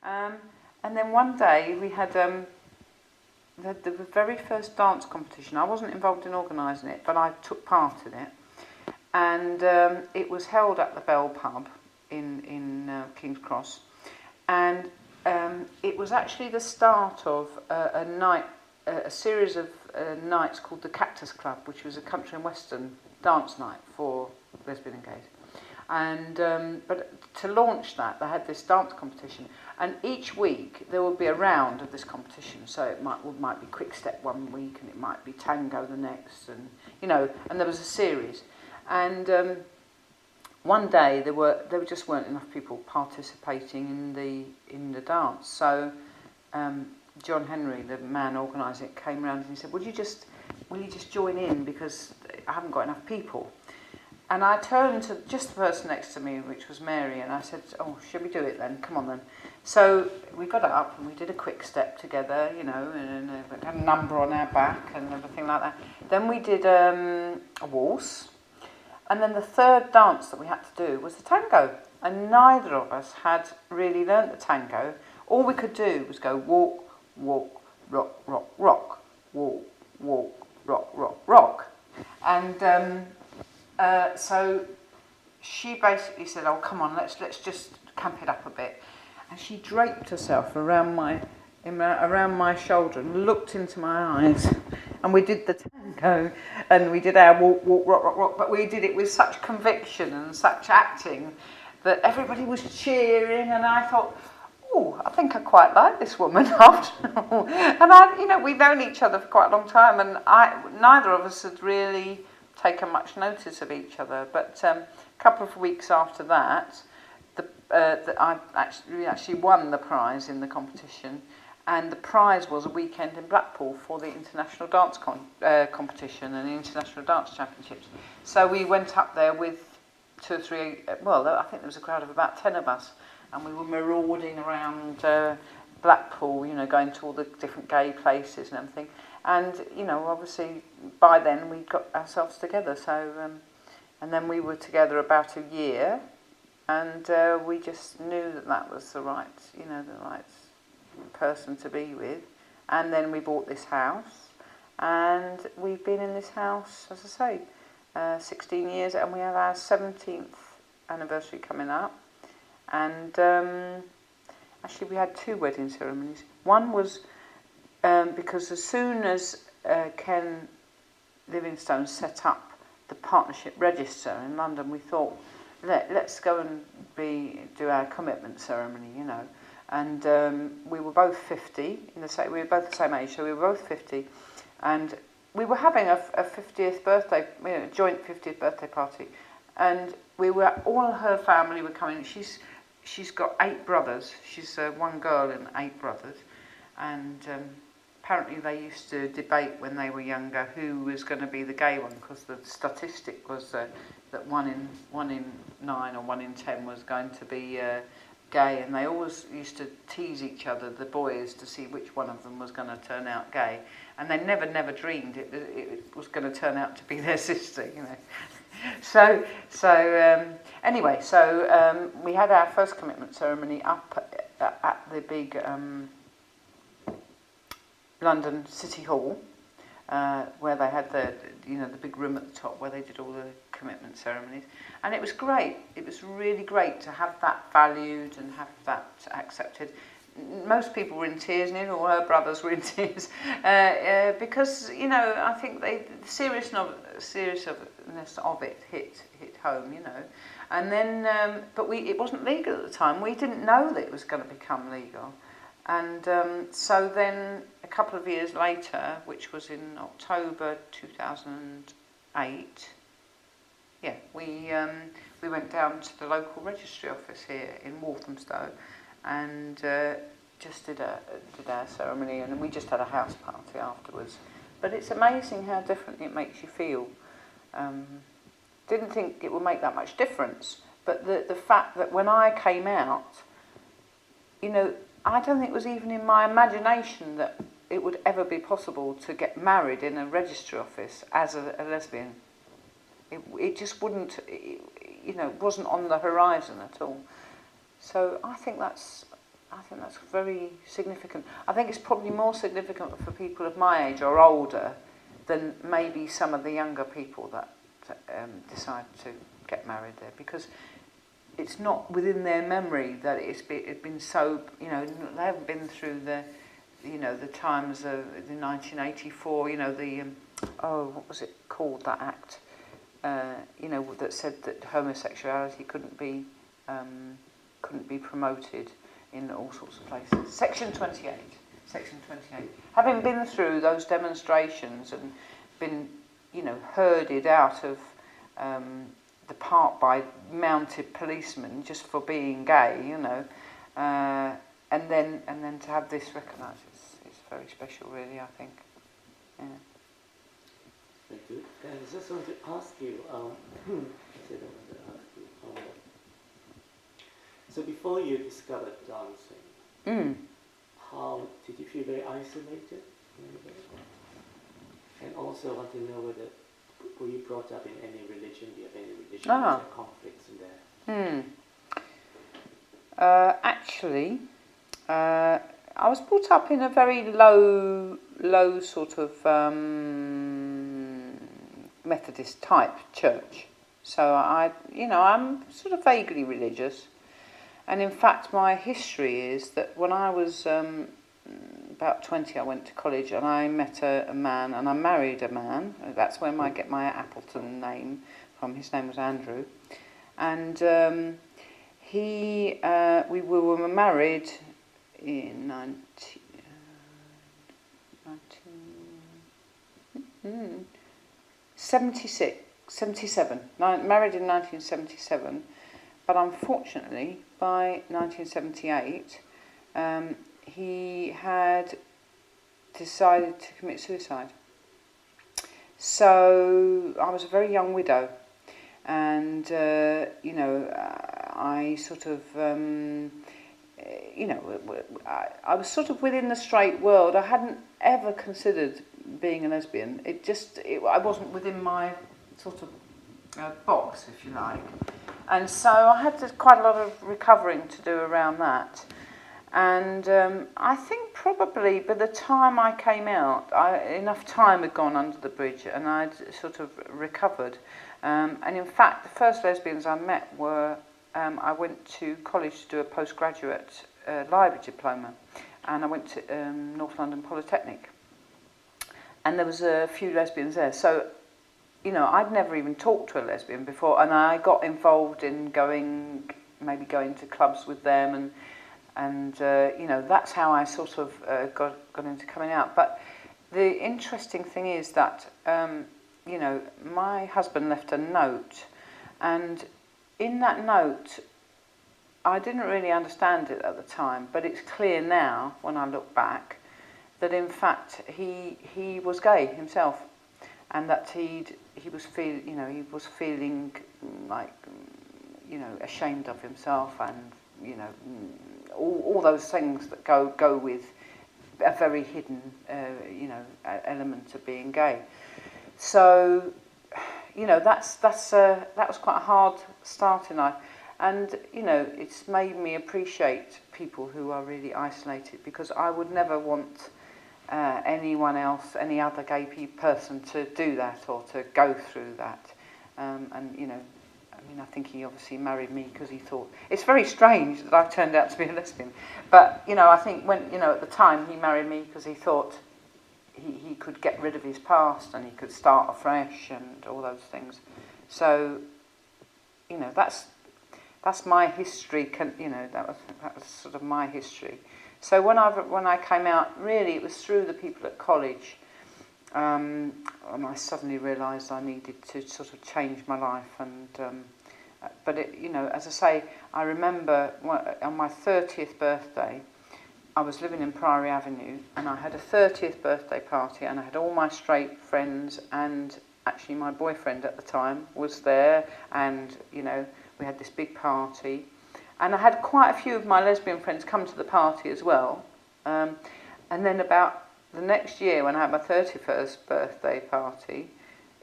And then one day we had the very first dance competition. I wasn't involved in organising it, but I took part in it. And it was held at the Bell Pub in King's Cross. And it was actually the start of a series of nights called the Cactus Club, which was a country and western dance night for lesbian and gays. And but to launch that, they had this dance competition, and each week there would be a round of this competition. So it might be quick step one week, and it might be tango the next, and and there was a series. And one day there just weren't enough people participating in the dance. So John Henry, the man organising it, came around and he said, "Will you just join in, because I haven't got enough people?" And I turned to just the person next to me, which was Mary, and I said, "Oh, should we do it then? Come on then." So we got up and we did a quick step together, and we had a number on our back and everything like that. Then we did a waltz. And then the third dance that we had to do was the tango. And neither of us had really learnt the tango. All we could do was go walk, walk, rock, rock, rock. Walk, walk, rock, rock, rock. And so she basically said, "Oh, come on, let's just camp it up a bit." And she draped herself around my shoulder and looked into my eyes. And we did the tango, and we did our walk, walk, rock, rock, rock. But we did it with such conviction and such acting that everybody was cheering. And I thought, "Oh, I think I quite like this woman after all." And we'd known each other for quite a long time, and neither of us had really taken much notice of each other. But a couple of weeks after that, I actually won the prize in the competition. And the prize was a weekend in Blackpool for the international dance competition and the international dance championships. So we went up there with 2 or 3, I think there was a crowd of about 10 of us, and we were marauding around Blackpool, going to all the different gay places and everything. And, obviously by then we got ourselves together. So, and then we were together about a year, and we just knew that was the right person to be with. And then we bought this house, and we've been in this house, as I say, 16 years, and we have our 17th anniversary coming up. And actually we had 2 wedding ceremonies. One was because as soon as Ken Livingstone set up the partnership register in London, we thought, let's go and do our commitment ceremony, And we were both 50, we were both the same age, so we were both 50. And we were having a 50th birthday, joint 50th birthday party. And all her family were coming. She's got 8 brothers. She's one girl and 8 brothers. And apparently they used to debate when they were younger who was going to be the gay one, because the statistic was that 1 in 9 or 1 in 10 was going to be gay, and they always used to tease each other, the boys, to see which one of them was going to turn out gay, and they never dreamed it was going to turn out to be their sister, So anyway, we had our first commitment ceremony up at the big London City Hall, where they had the big room at the top where they did all the commitment ceremonies, and it was great. It was really great to have that valued and have that accepted. Most people were in tears, nearly all her brothers were in tears, because I think the seriousness of it hit home, and then but it wasn't legal at the time. We didn't know that it was going to become legal. And so then a couple of years later, which was in October 2008, we went down to the local registry office here in Walthamstow, and just did our ceremony, and then we just had a house party afterwards. But it's amazing how different it makes you feel. Didn't think it would make that much difference, but the fact that when I came out, I don't think it was even in my imagination that it would ever be possible to get married in a registry office as a lesbian. It just wouldn't, wasn't on the horizon at all. So I think that's I think that's very significant. I think it's probably more significant for people of my age or older than maybe some of the younger people that decide to get married there, because it's not within their memory that it's been so, you know, they haven't been through the, you know, the times of the 1984, you know, the, what was it called, that act, you know, that said that homosexuality couldn't be promoted in all sorts of places. Section 28. Section 28. Having been through those demonstrations and been, you know, herded out of the park by mounted policemen just for being gay, you know, and then to have this recognised, it's very special, really, I think. Yeah. Thank you. And I just want to ask you, so before you discovered dancing, how did you feel very isolated? And also want to know whether were you brought up in any religion? Do you have any religion conflicts in there? Actually, I was brought up in a very low sort of Methodist type church. So I'm sort of vaguely religious. And in fact, my history is that when I was about 20, I went to college and I met a man and I married a man. That's where I get my Appleton name from. His name was Andrew. And we were married in 77. Married in 1977. But unfortunately, by 1978, he had decided to commit suicide. So I was a very young widow, and I sort of, I was sort of within the straight world. I hadn't ever considered being a lesbian. I wasn't within my sort of box, if you like. And so I had quite a lot of recovering to do around that. And I think probably by the time I came out, enough time had gone under the bridge and I'd sort of recovered. And in fact, the first lesbians I met were, I went to college to do a postgraduate library diploma. And I went to North London Polytechnic. And there was a few lesbians there. So, you know, I'd never even talked to a lesbian before, and I got involved in going to clubs with them, and that's how I sort of got into coming out. But the interesting thing is that, my husband left a note, and in that note, I didn't really understand it at the time, but it's clear now, when I look back, that in fact he was gay himself, and that he was feeling like, ashamed of himself, and all those things that go with a very hidden element of being gay. So that was quite a hard start in life, and it's made me appreciate people who are really isolated, because I would never want anyone else, any other gay person, to do that or to go through that. I think he obviously married me because he thought... It's very strange that I turned out to be a lesbian. But, I think when, at the time he married me because he thought he could get rid of his past and he could start afresh and all those things. So, that's my history. That was sort of my history. So when I came out, really it was through the people at college, and I suddenly realised I needed to sort of change my life. And but as I say, I remember on my 30th birthday, I was living in Priory Avenue, and I had a 30th birthday party, and I had all my straight friends, and actually my boyfriend at the time was there, and we had this big party. And I had quite a few of my lesbian friends come to the party as well. And then about the next year, when I had my 31st birthday party,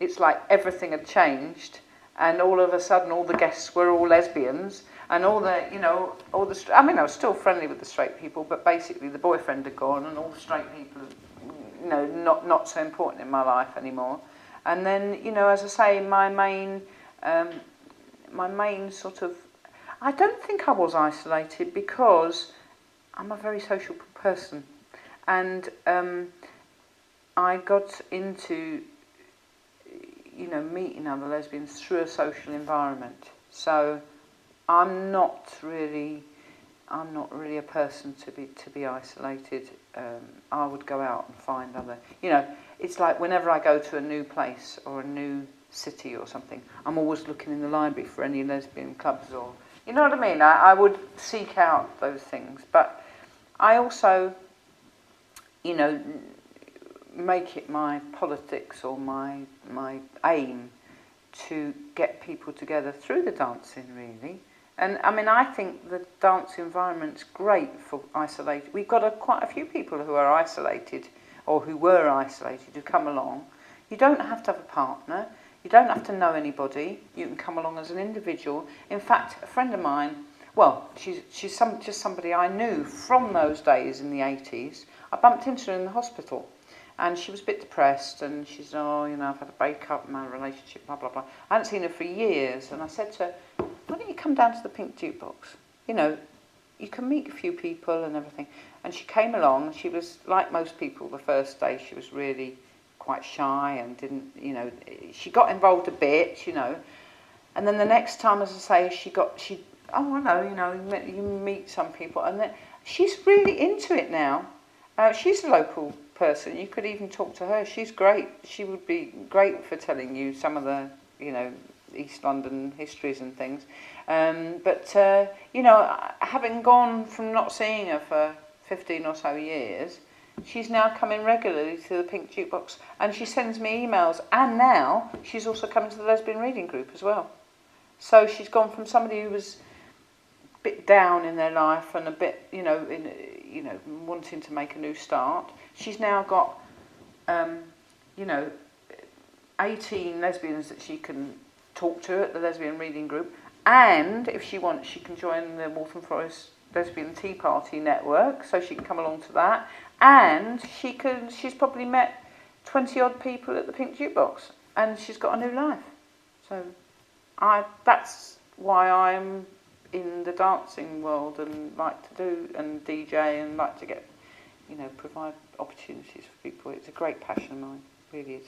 it's like everything had changed. and all of a sudden all the guests were all lesbians, and all the, you know, all the, I mean, I was still friendly with the straight people, but basically the boyfriend had gone, and all the straight people, you know, not so important in my life anymore. And then, you know, as I say, my main sort of, I don't think I was isolated because I'm a very social person, and I got into, you know, meeting other lesbians through a social environment. So I'm not really a person to be isolated. I would go out and find other, you know, it's like whenever I go to a new place or a new city or something, I'm always looking in the library for any lesbian clubs, or, you know what I mean? I would seek out those things, but I also, you know, make it my politics or my aim to get people together through the dancing, really. And I mean, I think the dance environment's great for isolated. We've got quite a few people who are isolated, or who were isolated, who come along. You don't have to have a partner. You don't have to know anybody. You can come along as an individual. In fact, a friend of mine, well, she's just somebody I knew from those days in the 80s. I bumped into her in the hospital, and she was a bit depressed, and she said, oh, you know, I've had a breakup in my relationship, blah, blah, blah. I hadn't seen her for years, and I said to her, why don't you come down to the Pink Jukebox? You know, you can meet a few people and everything. And she came along, and she was, like most people, the first day she was really quite shy and didn't, you know, she got involved a bit, you know. And then the next time, as I say, oh, I know, you know, you meet some people, and then she's really into it now. She's a local person. You could even talk to her. She's great. She would be great for telling you some of the, you know, East London histories and things. But you know, having gone from not seeing her for 15 or so years, she's now coming regularly to the Pink Jukebox, and she sends me emails, and now she's also coming to the lesbian reading group as well. So she's gone from somebody who was a bit down in their life and a bit, you know, wanting to make a new start. She's now got, you know, 18 lesbians that she can talk to at the lesbian reading group, and if she wants, she can join the Waltham Forest Lesbian Tea Party network, so she can come along to that, and she's probably met 20 odd people at the Pink Jukebox, and she's got a new life. So that's why I'm in the dancing world, and like to do and DJ, and like to get, you know, provide opportunities for people. It's a great passion of mine, really is.